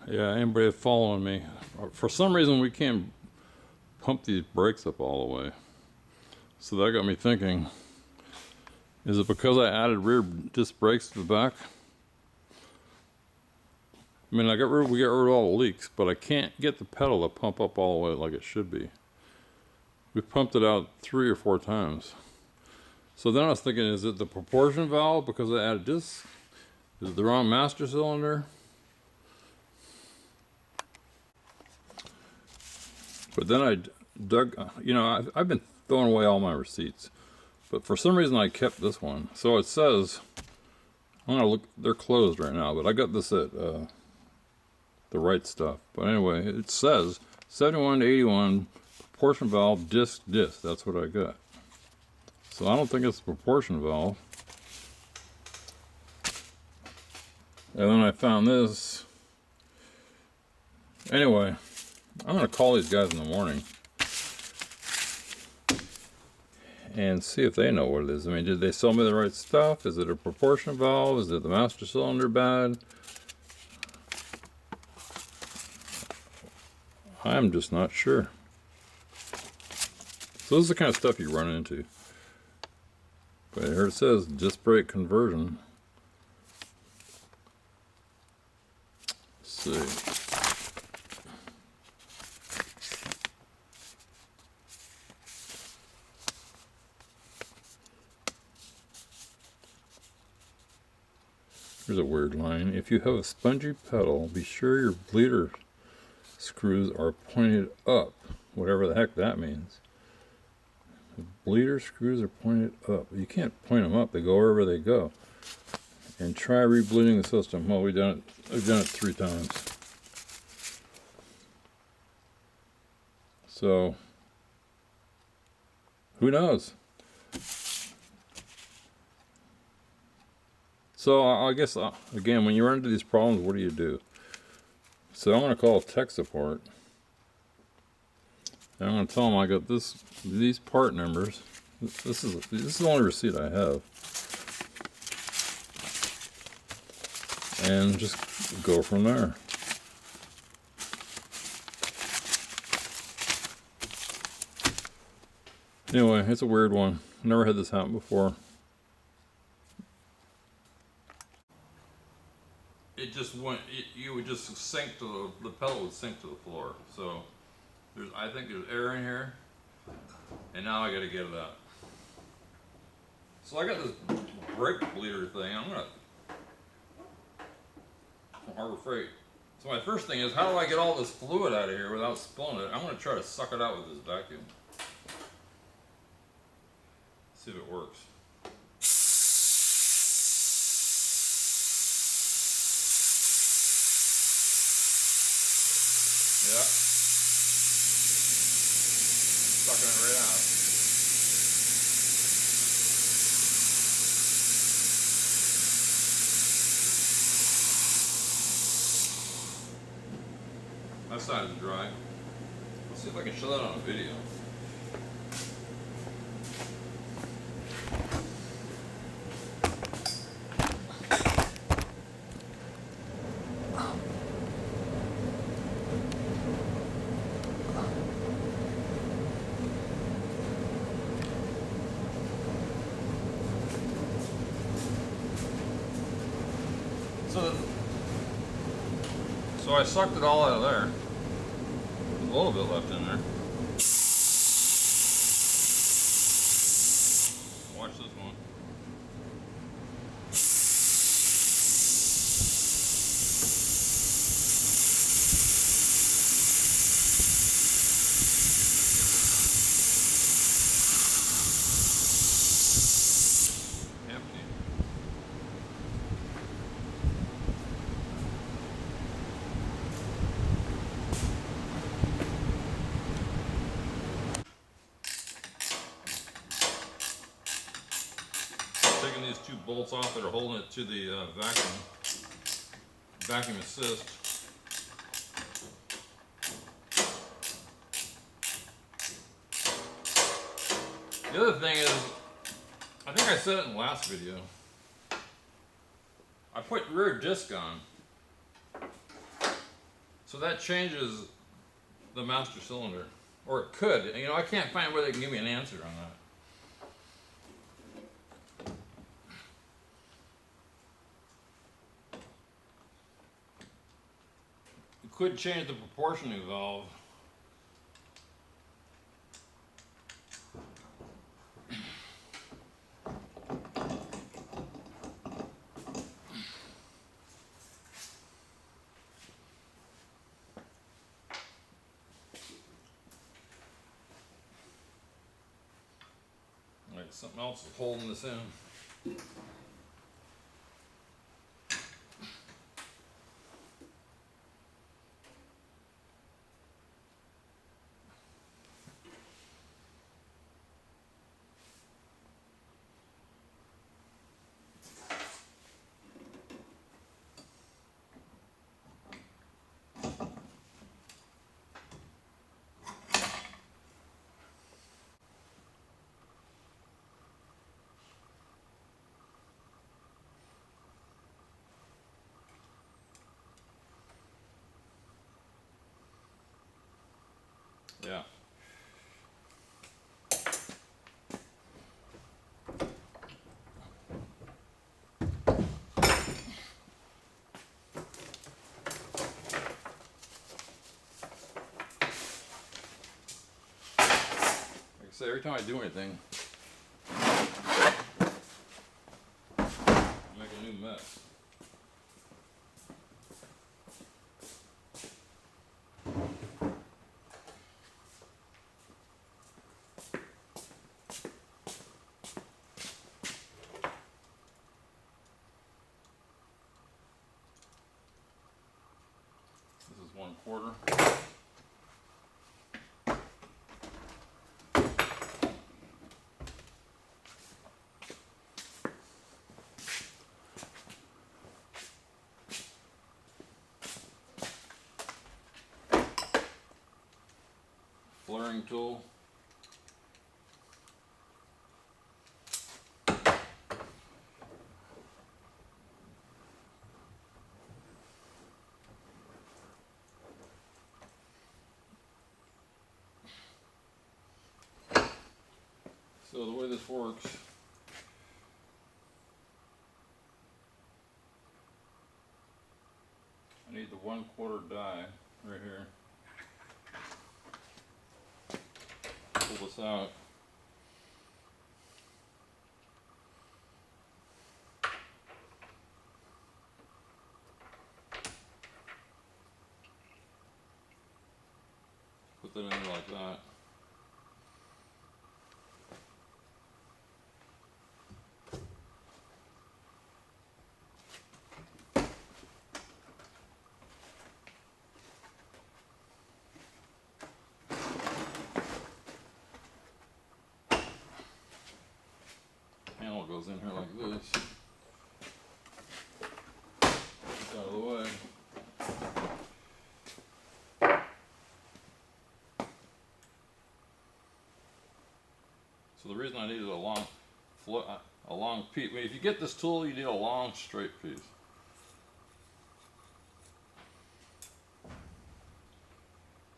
Yeah, anybody following me? For some reason, we can't pump these brakes up all the way. So that got me thinking, is it because I added rear disc brakes to the back? I mean, we got rid of all the leaks, but I can't get the pedal to pump up all the way like it should be. We've pumped it out 3 or 4 times. So then I was thinking, is it the proportion valve because I added discs? Is it the wrong master cylinder? But then I dug, I've been throwing away all my receipts. But for some reason I kept this one. So it says, I'm gonna look, they're closed right now, but I got this at the right stuff. But anyway, it says 71 to 81 proportion valve disc. That's what I got. So I don't think it's the proportion valve. And then I found this. Anyway, I'm gonna call these guys in the morning and see if they know what it is. I mean, did they sell me the right stuff? Is it a proportion valve? Is it the master cylinder bad? I'm just not sure. So this is the kind of stuff you run into. But here it says disc brake conversion. Let's see. Here's a weird line. If you have a spongy pedal, be sure your bleeder screws are pointed up. Whatever the heck that means. The bleeder screws are pointed up. You can't point them up. They go wherever they go. And try rebleeding the system. Well, I've done it 3 times. So, who knows? So I guess, again, when you run into these problems, what do? So I'm going to call tech support. And I'm going to tell them I got these part numbers. This is the only receipt I have. And just go from there. Anyway, it's a weird one. Never had this happen before. It just went, you would just sink to the pedal would sink to the floor. So I think there's air in here, and now I got to get it out. So I got this brake bleeder thing. I'm gonna from Harbor Freight. So my first thing is, how do I get all this fluid out of here without spilling it? I'm gonna try to suck it out with this vacuum. See if it works. Yeah. Sucking it right out. That side is dry. Let's see if I can show that on a video. So I sucked it all out of there. There's a little bit left in there. Watch this one. Empty. Taking these 2 bolts off that are holding it to the vacuum assist. The other thing is, I think I said it in the last video, I put rear disc on, So that changes the master cylinder, or it could. You know, I can't find where they can give me an answer on that. It could change the proportioning valve. Like something else is holding this in. Yeah. Like I say, every time I do anything, I make a new mess. This is 1/4. Flaring tool. So the way this works, I need the 1/4 die right here. Pull this out. Put that in like that. Handle goes in here like this. Get out of the way. So the reason I needed a long piece. I mean, if you get this tool, you need a long straight piece.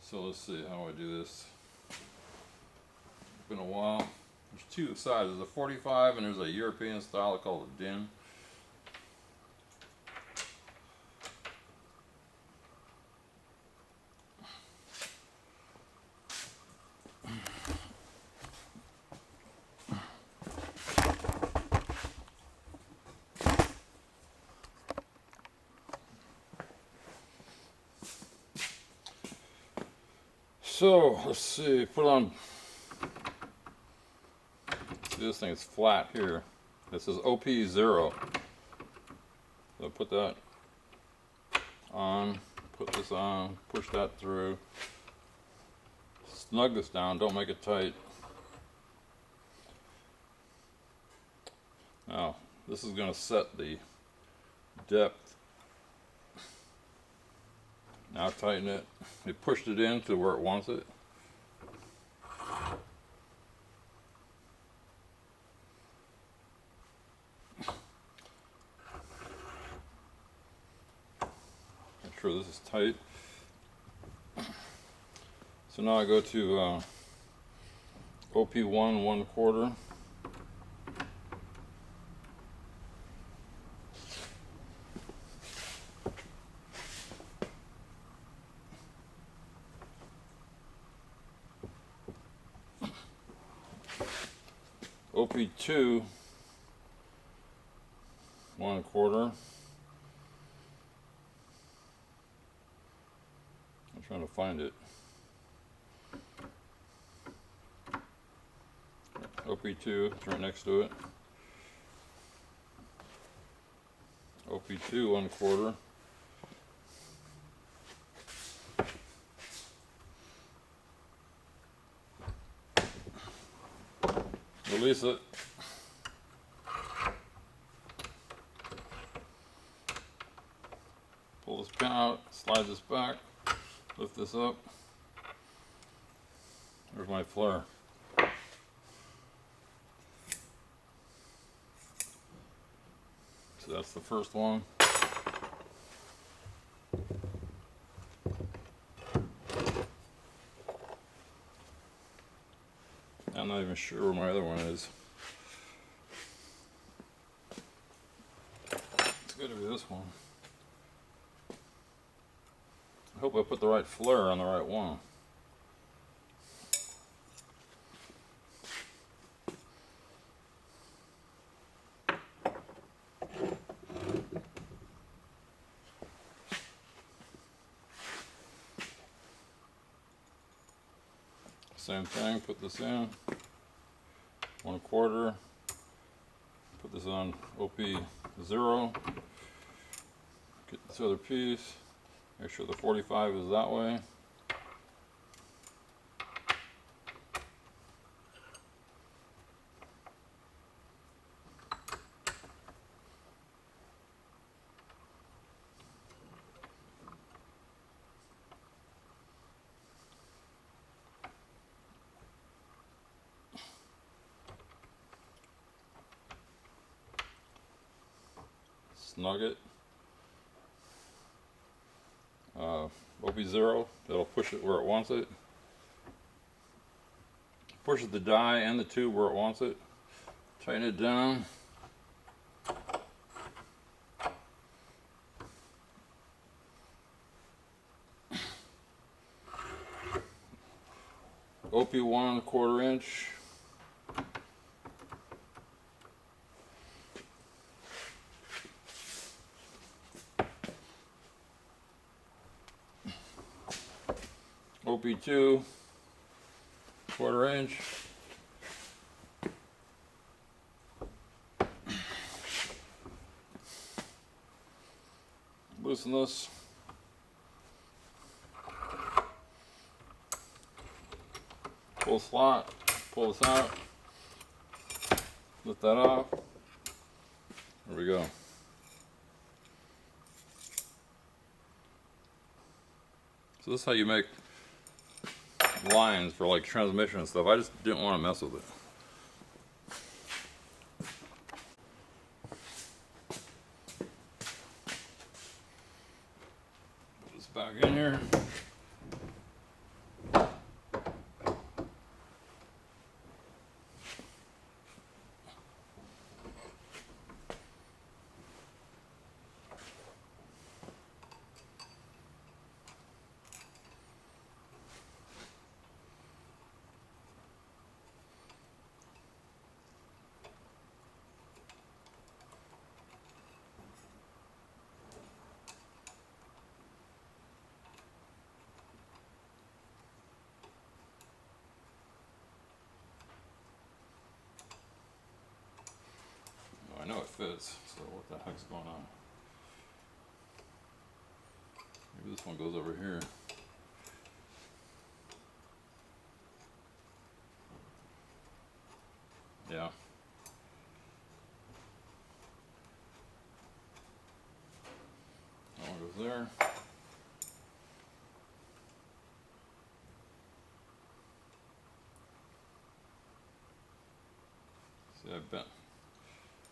So let's see how I do this. It's been a while. There's two sizes, a 45 and there's a European style called a DIN. So let's see, put on, see, this thing is flat here. This is OP0. So put that on, put this on, push that through. Snug this down, don't make it tight. Now, this is going to set the depth. Now tighten it. We pushed it in to where it wants it. Make sure this is tight. So now I go to OP1 1/4. OP2 1/4. I'm trying to find it. OP2, it's right next to it. OP2 1/4. Release it. Pull this pin out, slide this back, lift this up. There's my flare. So that's the first one. I'm not even sure where my other one is. It's going to be this one. I hope I put the right flare on the right one. Same thing, put this in 1/4, put this on OP0, get this other piece, make sure the 45 is that way. Snug it. OP0, that'll push it where it wants it. Pushes the die and the tube where it wants it. Tighten it down. OP1 1/4 inch. OP2 1/4 inch. Loosen this. Pull slot, pull this out, lift that off. There we go. So this is how you make lines for like transmission and stuff. I just didn't want to mess with it. Put this back in here. I know it fits, so what the heck's going on? Maybe this one goes over here. Yeah. That one goes there. See, I bent.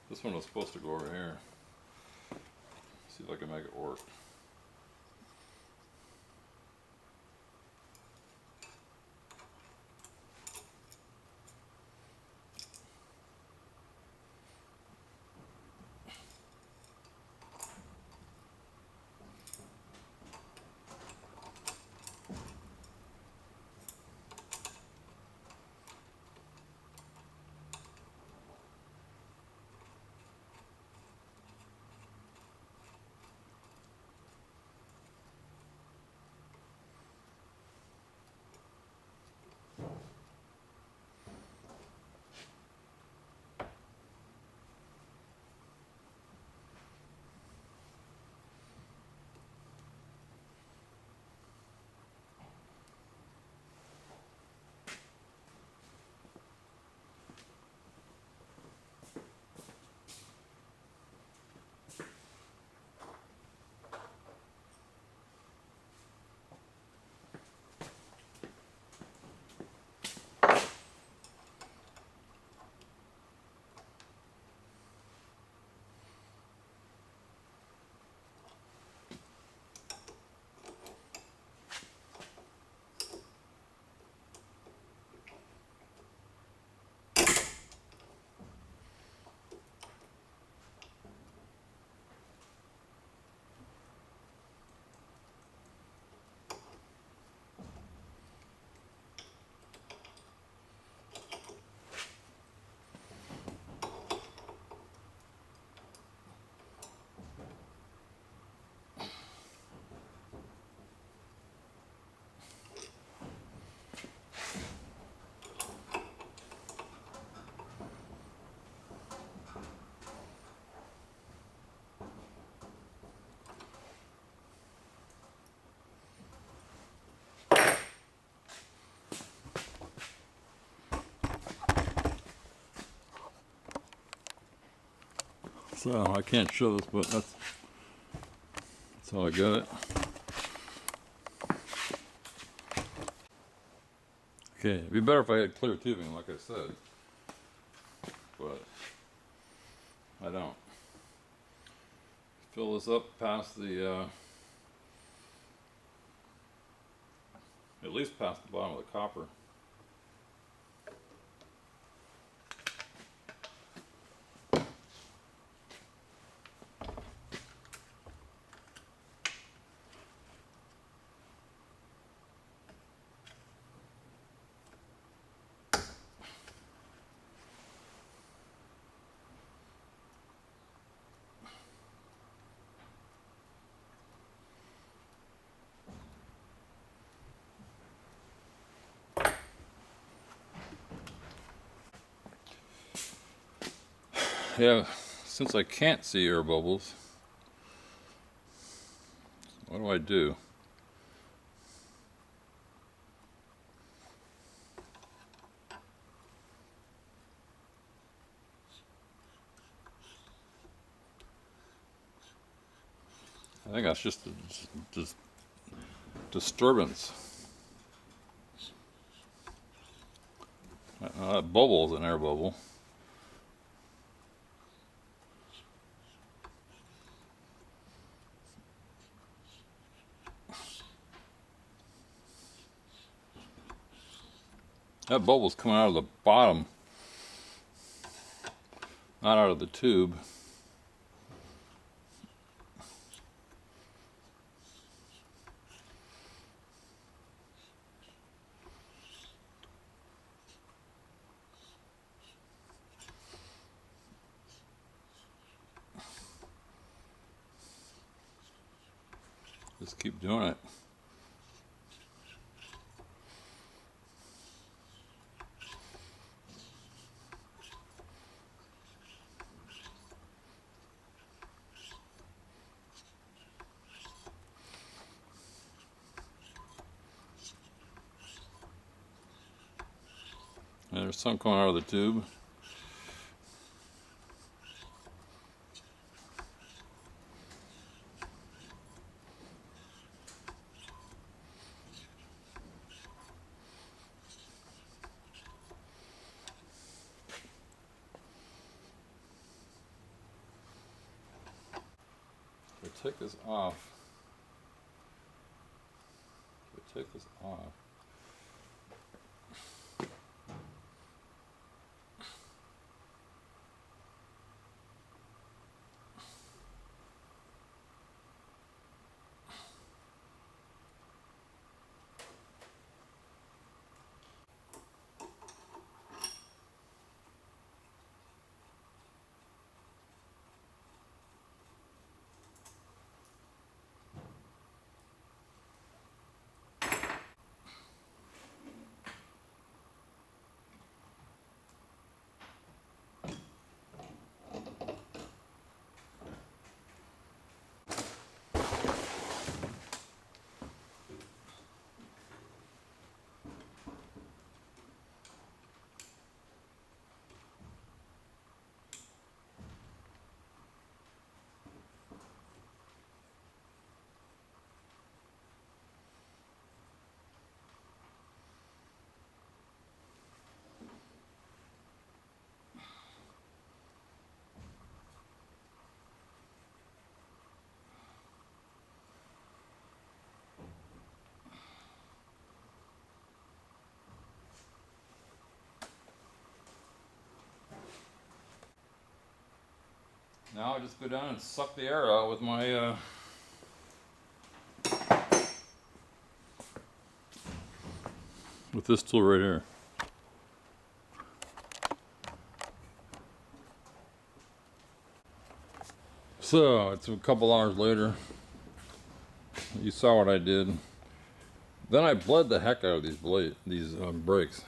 This one was supposed to go over here. See if I can make it work. So I can't show this, but that's how I got it. Okay, it'd be better if I had clear tubing, like I said, but I don't. Fill this up past the, at least past the bottom of the copper. Yeah, since I can't see air bubbles, what do I do? I think that's just a disturbance. That bubble is an air bubble. That bubble's coming out of the bottom, not out of the tube. Just keep doing it. And there's some coming out of the tube. If I take this off, now I just go down and suck the air out with my with this tool right here. So it's a couple hours later. You saw what I did. Then I bled the heck out of these brakes.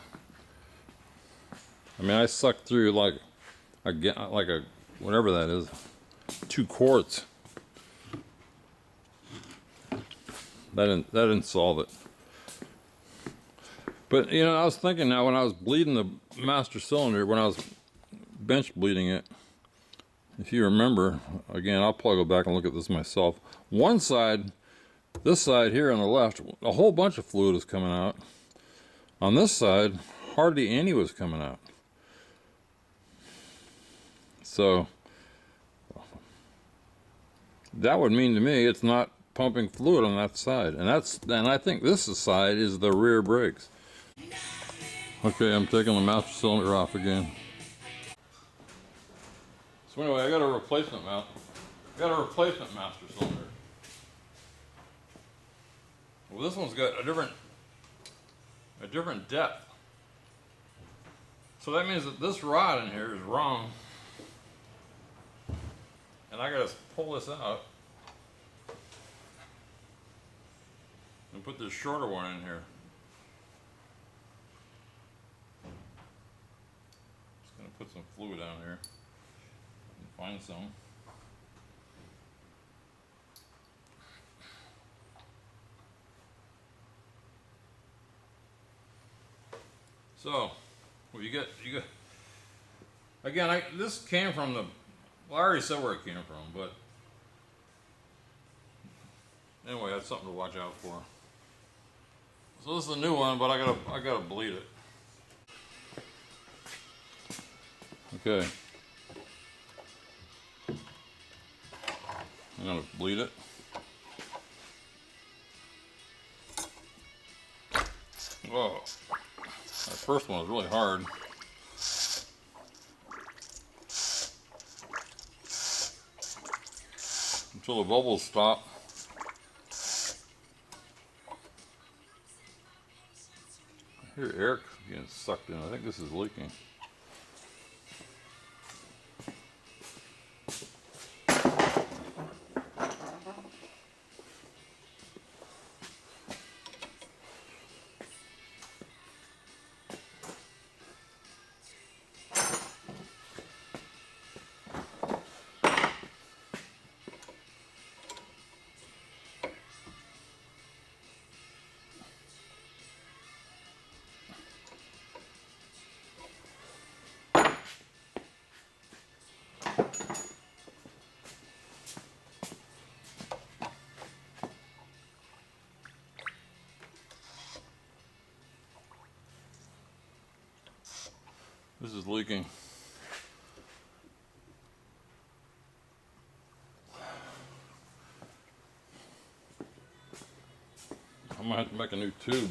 I mean, I sucked through like a whatever that is, 2 quarts. That didn't solve it. But you know, I was thinking now when I was bleeding the master cylinder, when I was bench bleeding it, if you remember, again, I'll probably go back and look at this myself. One side, this side here on the left, a whole bunch of fluid was coming out. On this side, hardly any was coming out. So that would mean to me it's not pumping fluid on that side, and I think this side is the rear brakes. Okay, I'm taking the master cylinder off again. So anyway, I got a replacement master cylinder. Well, this one's got a different depth. So that means that this rod in here is wrong, and I gotta pull this out and put this shorter one in here. Just gonna put some fluid down here and find some. So, well, you get again. This came from the. Well, I already said where it came from, but anyway, that's something to watch out for. So this is a new one, but I gotta bleed it. Okay, I'm gonna bleed it. Whoa, that first one was really hard. Until the bubbles stop. I hear air getting sucked in. I think this is leaking. This is leaking. I might have to make a new tube.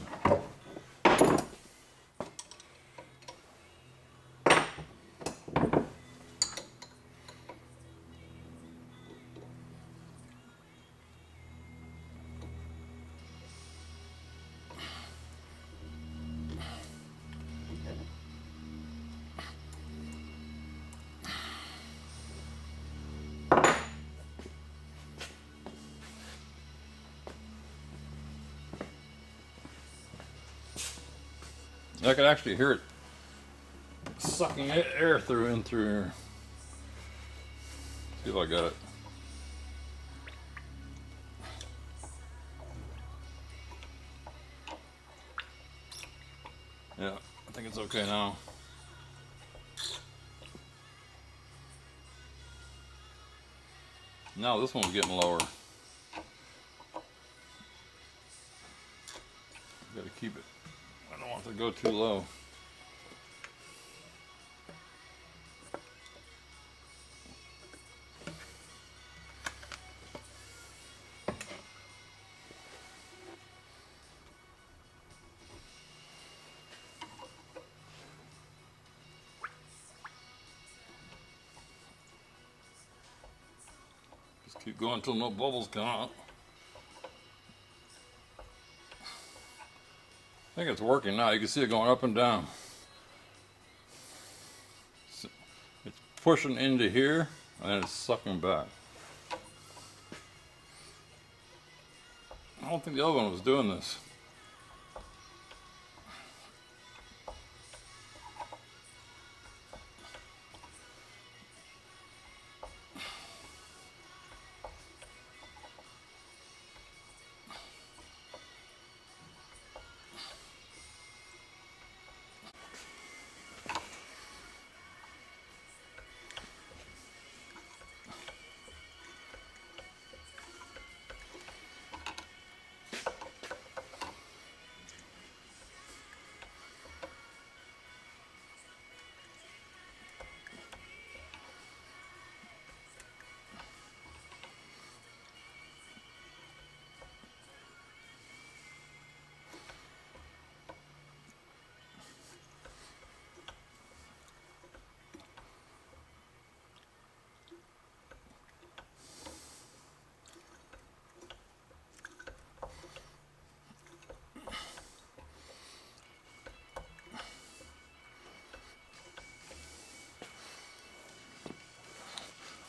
I could actually hear it sucking air through here. See if I got it. Yeah, I think it's okay now. Now this one's getting lower. Gotta keep it. I don't want it to go too low. Just keep going until no bubbles come out. I think it's working now. You can see it going up and down. It's pushing into here and then it's sucking back. I don't think the other one was doing this.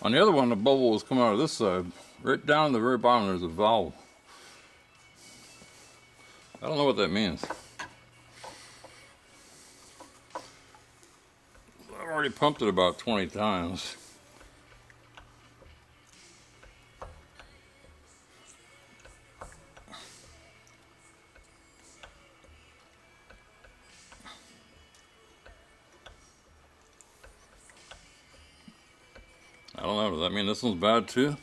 On the other one, the bubble was coming out of this side. Right down at the very bottom, there's a valve. I don't know what that means. I've already pumped it about 20 times. I don't know, does that mean this one's bad too?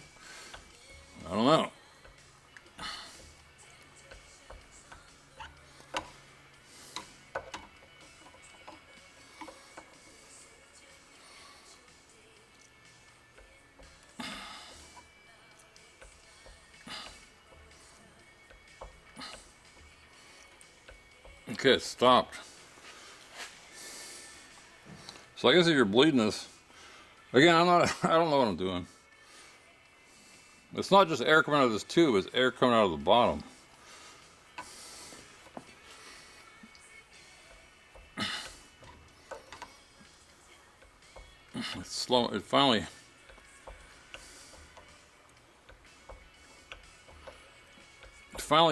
I don't know. Okay, it stopped. So I guess if you're bleeding this, again, I don't know what I'm doing. It's not just air coming out of this tube, it's air coming out of the bottom. It's slow, it finally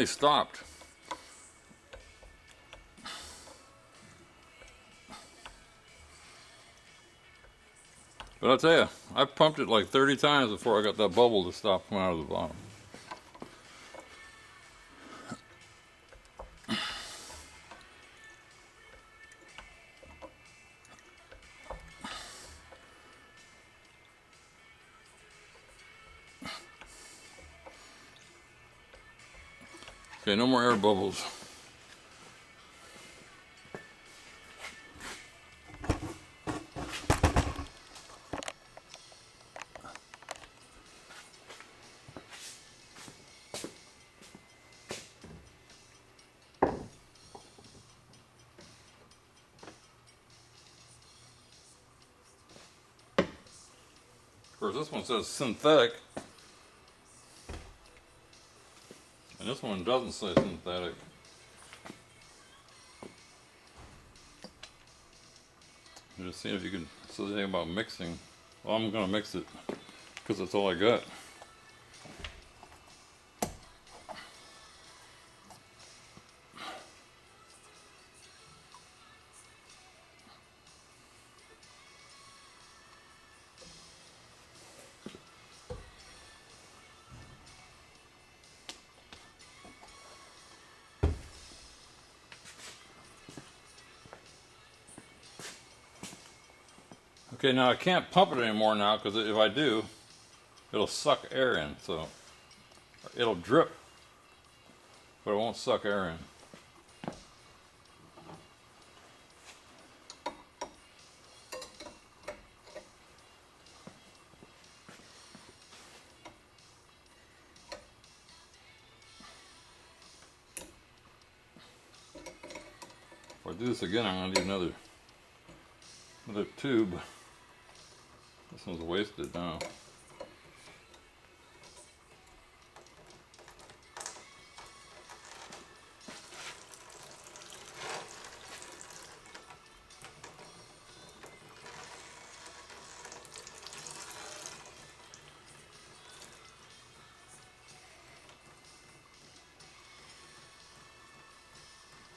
stopped. But I'll tell you, I pumped it like 30 times before I got that bubble to stop coming out of the bottom. Okay, no more air bubbles. Of course, this one says synthetic, and this one doesn't say synthetic. Just seeing if you can say anything about mixing. Well, I'm gonna mix it because that's all I got. Okay, now I can't pump it anymore now because if I do, it'll suck air in. So it'll drip, but it won't suck air in. If I do this again, I'm gonna need another tube. This one's wasted now.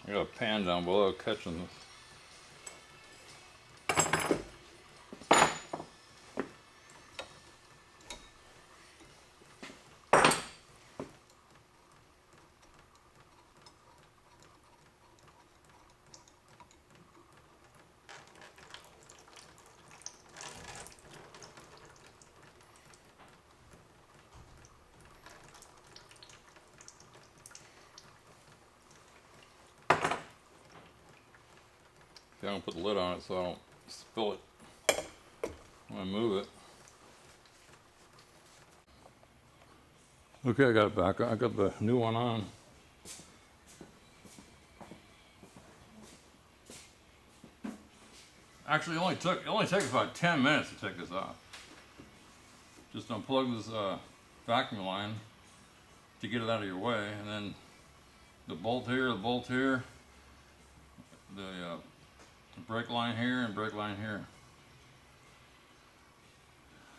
I got a pan down below catching this. Okay, I'm gonna put the lid on it so I don't spill it when I move it. Okay, I got it back. I got the new one on. Actually, it only takes about 10 minutes to take this off. Just unplug this vacuum line to get it out of your way, and then the bolt here, the brake line here, and brake line here.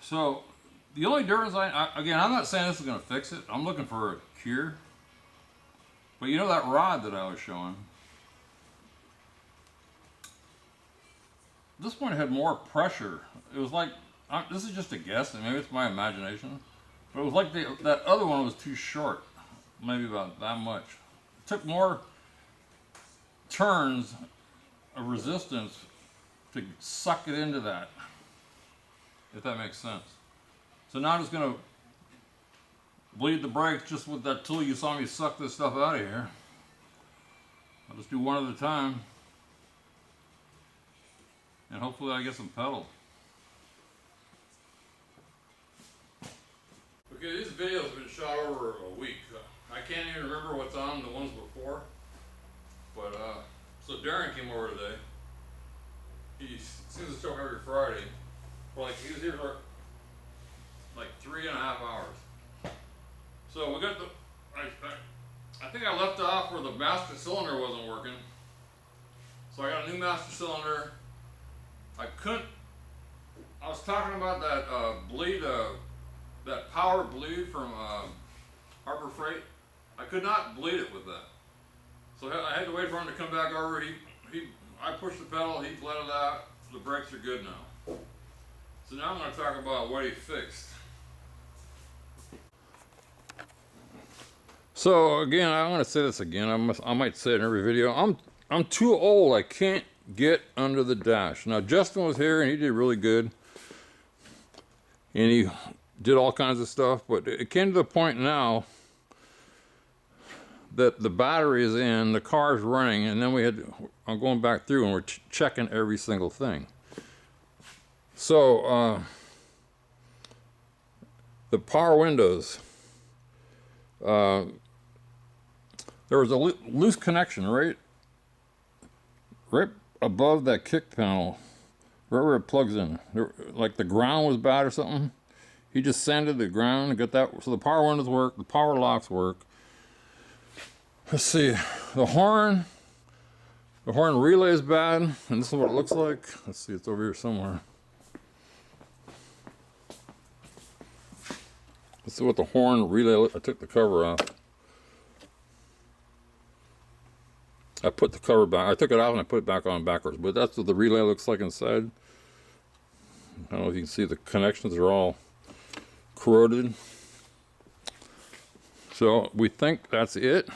So The only difference, again, I'm not saying this is going to fix it. I'm looking for a cure. But you know that rod that I was showing? This one had more pressure. It was like, this is just a guess, and maybe it's my imagination. But it was like that other one was too short. Maybe about that much. It took more turns of resistance to suck it into that. If that makes sense. So now I'm just going to bleed the brakes just with that tool you saw me suck this stuff out of here. I'll just do one at a time. And hopefully I get some pedal. Okay, this video has been shot over a week. I can't even remember what's on the ones before. But, so Darren came over today. He sees the show every Friday. Well, like, he was here for like 3.5 hours. So we got the, I think I left off where the master cylinder wasn't working. So I got a new master cylinder. I was talking about that bleed, that power bleed from Harbor Freight. I could not bleed it with that. So I had to wait for him to come back over. I pushed the pedal, he bled it out. The brakes are good now. So now I'm going to talk about what he fixed. So again, I'm going to say this again. I might say it in every video. I'm too old. I can't get under the dash. Now Justin was here and he did really good. And he did all kinds of stuff. But it came to the point now that the battery is in, the car's running, and then I'm going back through and we're checking every single thing. So the power windows, there was a loose connection right above that kick panel, right where it plugs in. Like the ground was bad or something. He just sanded the ground and got that. So the power windows work, the power locks work. Let's see, the horn relay is bad, and this is what it looks like. Let's see, it's over here somewhere. Let's see what the horn relay, I took the cover off. I put the cover back, I took it off and I put it back on backwards, but that's what the relay looks like inside. I don't know if you can see the connections are all corroded. So we think that's it.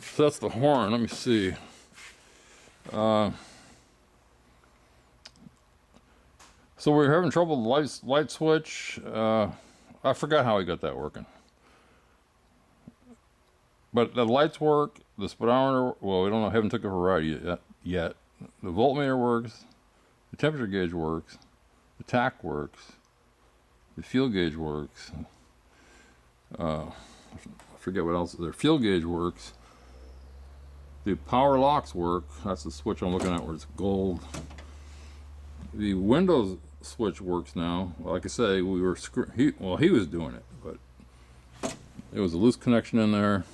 So that's the horn. Let me see. So we're having trouble with the light switch. I forgot how we got that working. But the lights work, the speedometer, well, we don't know, haven't took it for a ride yet. The voltmeter works, the temperature gauge works, the tach works, the fuel gauge works. I forget what else is there. Fuel gauge works. The power locks work. That's the switch I'm looking at where it's gold. The Windows switch works now. Like I say, we were he was doing it, but there was a loose connection in there.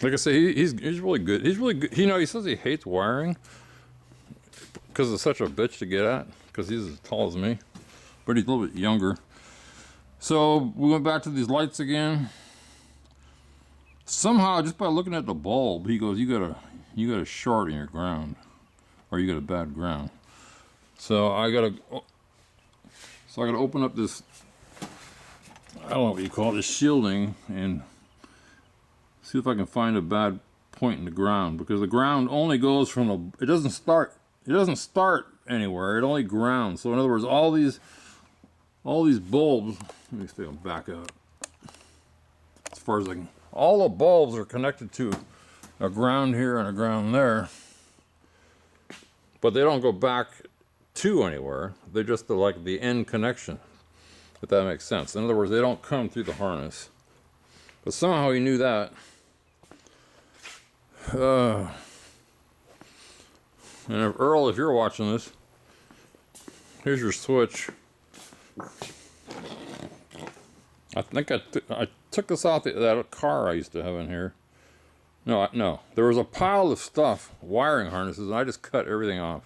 Like I say, he's really good. He's really good. You know, he says he hates wiring because it's such a bitch to get at. Because he's as tall as me, but he's a little bit younger. So we went back to these lights again. Somehow, just by looking at the bulb, he goes, "You got a short in your ground, or you got a bad ground." So I gotta open up this. I don't know what you call it, this shielding, and see if I can find a bad point in the ground, because the ground only goes from the. It doesn't start anywhere. It only grounds. So in other words, all these bulbs. Let me see. I'll back up as far as I can. All the bulbs are connected to a ground here and a ground there, but they don't go back to anywhere. They're just like the end connection, if that makes sense. In other words, they don't come through the harness. But somehow he knew that. And Earl, if you're watching this, here's your switch. I think I took this off that car I used to have in here. No. There was a pile of stuff, wiring harnesses, and I just cut everything off.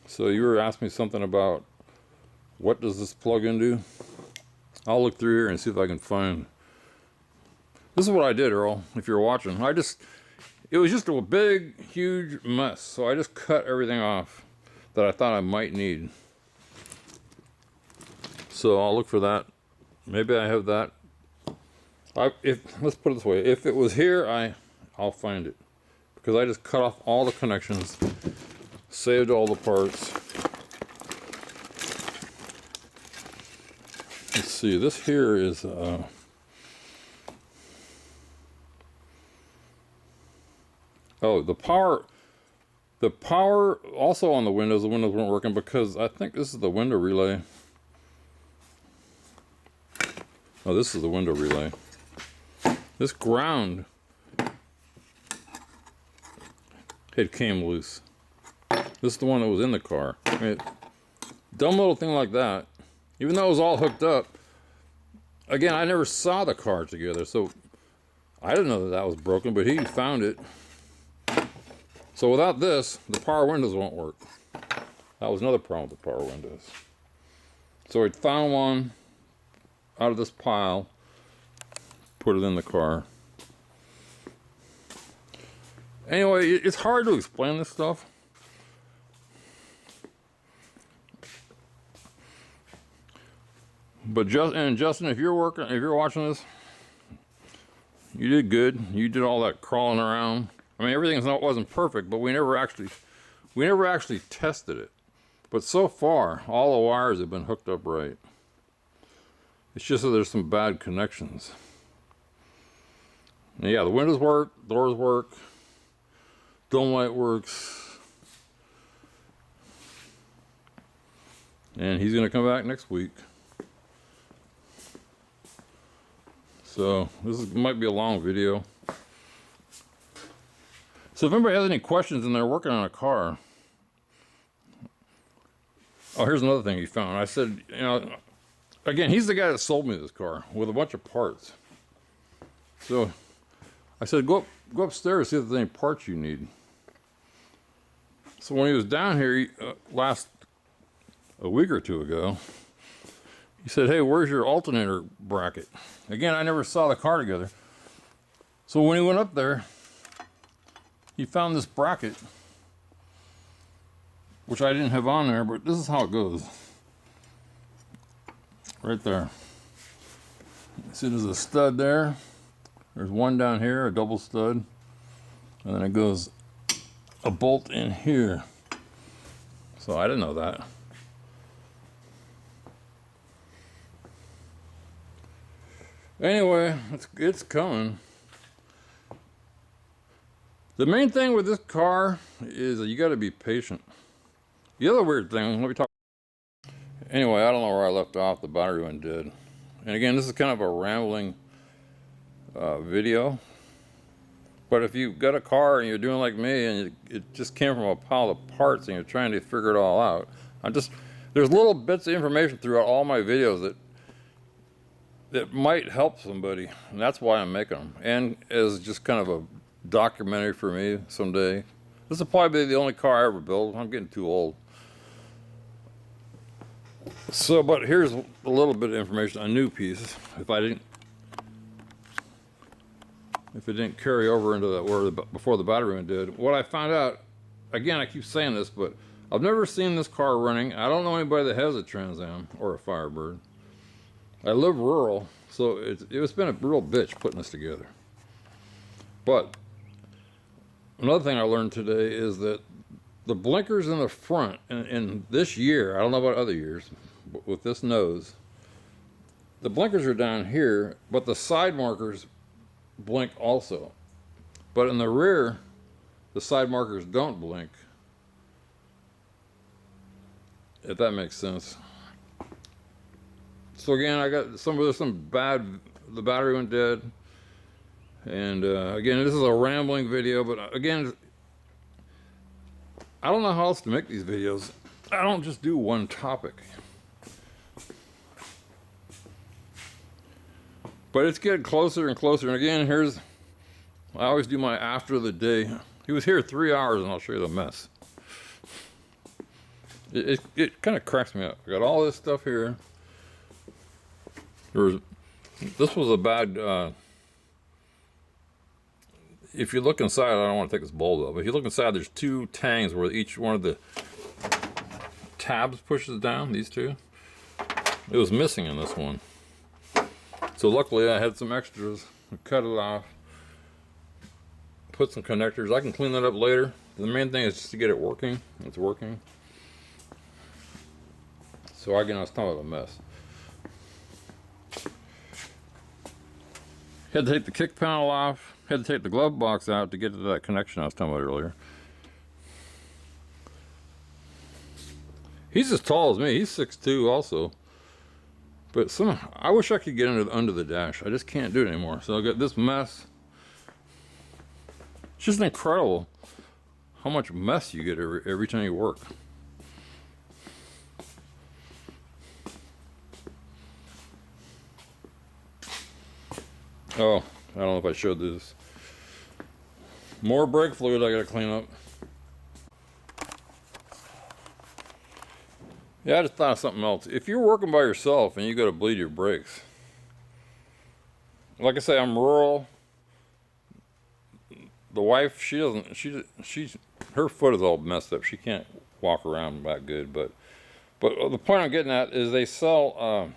So you were asking me something about what does this plug into? I'll look through here and see if I can find. This is what I did, Earl, if you're watching. It was just a big, huge mess. So I just cut everything off that I thought I might need. So I'll look for that. Maybe I have that. Let's put it this way. If it was here, I'll find it. Because I just cut off all the connections, saved all the parts. Let's see, this here is oh, the power also on the windows weren't working because I think this is the window relay. Oh, this is the window relay. This ground, it came loose. This is the one that was in the car. I mean, dumb little thing like that. Even though it was all hooked up, again, I never saw the car together, so I didn't know that was broken, but he found it. So without this, the power windows won't work. That was another problem with the power windows. So he found one out of this pile, put it in the car. Anyway, it's hard to explain this stuff. But Justin, if you're watching this, you did good. You did all that crawling around. I mean, everything wasn't perfect, but we never actually tested it. But so far, all the wires have been hooked up right. It's just that there's some bad connections. And yeah, the windows work, doors work, dome light works. And he's gonna come back next week. So might be a long video. So if anybody has any questions and they're working on a car. Oh, here's another thing he found. I said, you know, again, he's the guy that sold me this car with a bunch of parts. So I said, go upstairs, see if there's any parts you need. So when he was down here a week or two ago, he said, hey, where's your alternator bracket? Again, I never saw the car together. So when he went up there, he found this bracket, which I didn't have on there, but this is how it goes. Right there. See, there's a stud there. There's one down here, a double stud. And then it goes a bolt in here. So I didn't know that. Anyway, it's coming. The main thing with this car is that you got to be patient. The other weird thing, let me talk. Anyway, I don't know where I left off. The battery went dead. And again, this is kind of a rambling video. But if you've got a car and you're doing like me and it just came from a pile of parts and you're trying to figure it all out, there's little bits of information throughout all my videos that might help somebody, and that's why I'm making them. And as just kind of a documentary for me someday. This will probably be the only car I ever build. I'm getting too old. So, but here's a little bit of information, a new piece. If it didn't carry over into before the battery went dead. What I found out, again, I keep saying this, but I've never seen this car running. I don't know anybody that has a Trans Am or a Firebird. I live rural, so it's been a real bitch putting this together. But another thing I learned today is that the blinkers in the front, in this year, I don't know about other years, but with this nose, the blinkers are down here, but the side markers blink also. But in the rear, the side markers don't blink. If that makes sense. So again, I got the battery went dead. And again, this is a rambling video, but again, I don't know how else to make these videos. I don't just do one topic. But it's getting closer and closer. And again, I always do my after the day. He was here 3 hours, and I'll show you the mess. It kind of cracks me up. I got all this stuff here. This was a bad. If you look inside, I don't want to take this bulb out, but if you look inside, there's 2 tangs where each one of the tabs pushes down. These 2. It was missing in this one. So luckily, I had some extras. I cut it off. Put some connectors. I can clean that up later. The main thing is just to get it working. It's working. So again, I was talking about a mess. Had to take the kick panel off. Had to take the glove box out to get to that connection I was talking about earlier. He's as tall as me. He's 6'2" also. But I wish I could get under the dash. I just can't do it anymore. So I got this mess. It's just incredible how much mess you get every time you work. Oh, I don't know if I showed this. More brake fluid I gotta clean up. Yeah, I just thought of something else. If you're working by yourself and you gotta bleed your brakes, like I say, I'm rural. The wife, her foot is all messed up. She can't walk around that good. But the point I'm getting at is they sell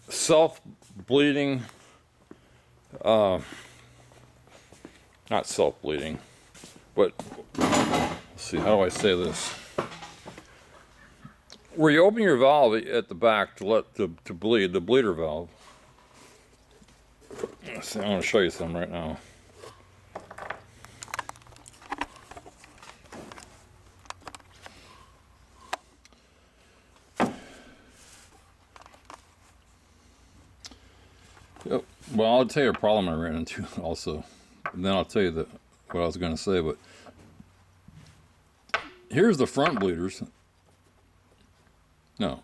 self-bleeding, not self-bleeding, but let's see, how do I say this? Where you open your valve at the back to bleed, the bleeder valve. Let's see, I'm going to show you some right now. Yep. Well, I'll tell you a problem I ran into also, and then I'll tell you what I was going to say. But here's the front bleeders. No,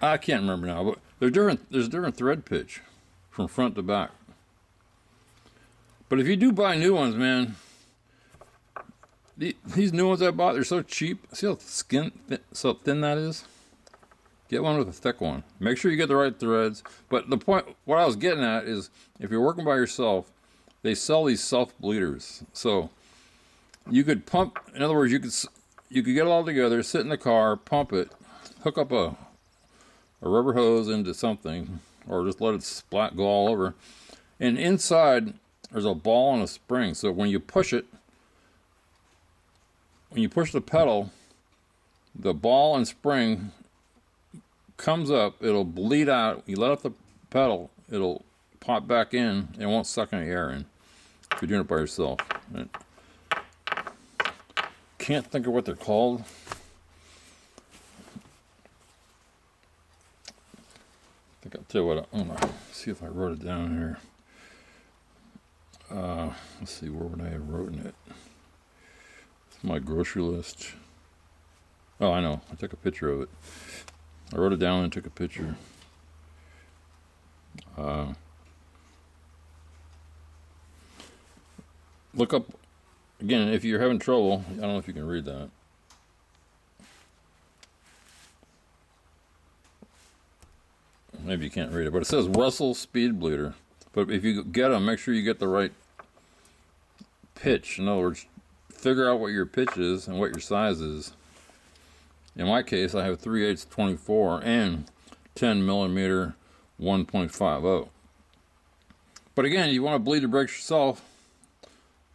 I can't remember now, but they're different. There's different thread pitch from front to back. But if you do buy new ones, man, these new ones I bought, they're so cheap. See how so thin that is? Get one with a thick one. Make sure you get the right threads. But the point, what I was getting at is, if you're working by yourself, they sell these self bleeders. So you could pump. In other words, you could get it all together, sit in the car, pump it, hook up a rubber hose into something, or just let it splat go all over. And inside, there's a ball and a spring. So when you push it, when you push the pedal, the ball and spring comes up, it'll bleed out. You let up the pedal, it'll pop back in, and it won't suck any air in if you're doing it by yourself. Can't think of what they're called. I think I'll tell you what, I'm gonna see if I wrote it down here. Let's see, where would I have written it? It's my grocery list. Oh, I know, I took a picture of it. I wrote it down and took a picture. Look up, again, if you're having trouble, I don't know if you can read that. Maybe you can't read it, but it says Russell Speed Bleeder. But if you get them, make sure you get the right pitch. In other words, figure out what your pitch is and what your size is. In my case, I have 3/8 24 and 10 millimeter 1.50. But again, you want to bleed the brakes yourself.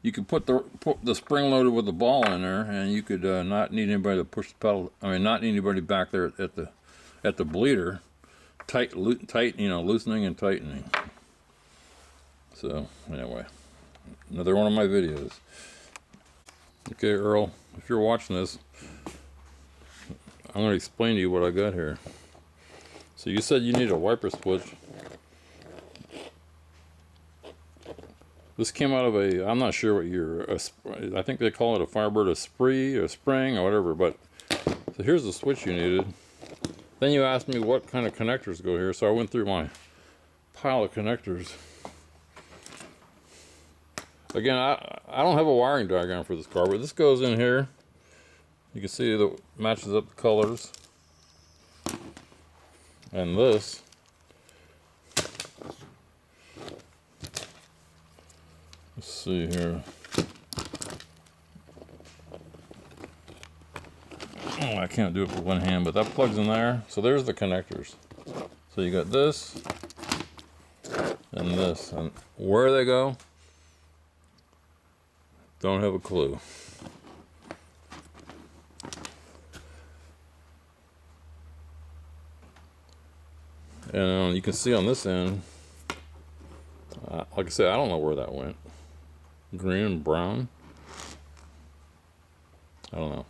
You could put the spring loaded with the ball in there, and you could not need anybody to push the pedal. I mean, not need anybody back there at the bleeder, tight, loosening and tightening. So anyway, another one of my videos. Okay, Earl, if you're watching this, I'm going to explain to you what I got here. So you said you need a wiper switch. This came out of I'm not sure what I think they call it a Firebird, a spree, or a spring, or whatever, but, so here's the switch you needed. Then you asked me what kind of connectors go here, so I went through my pile of connectors. Again, I don't have a wiring diagram for this car, but this goes in here. You can see that it matches up the colors. And this let's see here. Oh, I can't do it with one hand, but that plugs in there. So there's the connectors. So you got this and this, and where they go, don't have a clue. And you can see on this end, like I said, I don't know where that went. Green and brown. I don't know.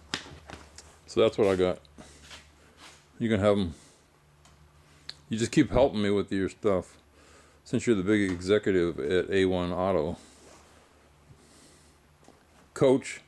So that's what I got. You can have them. You just keep helping me with your stuff, since you're the big executive at A1 Auto. Coach,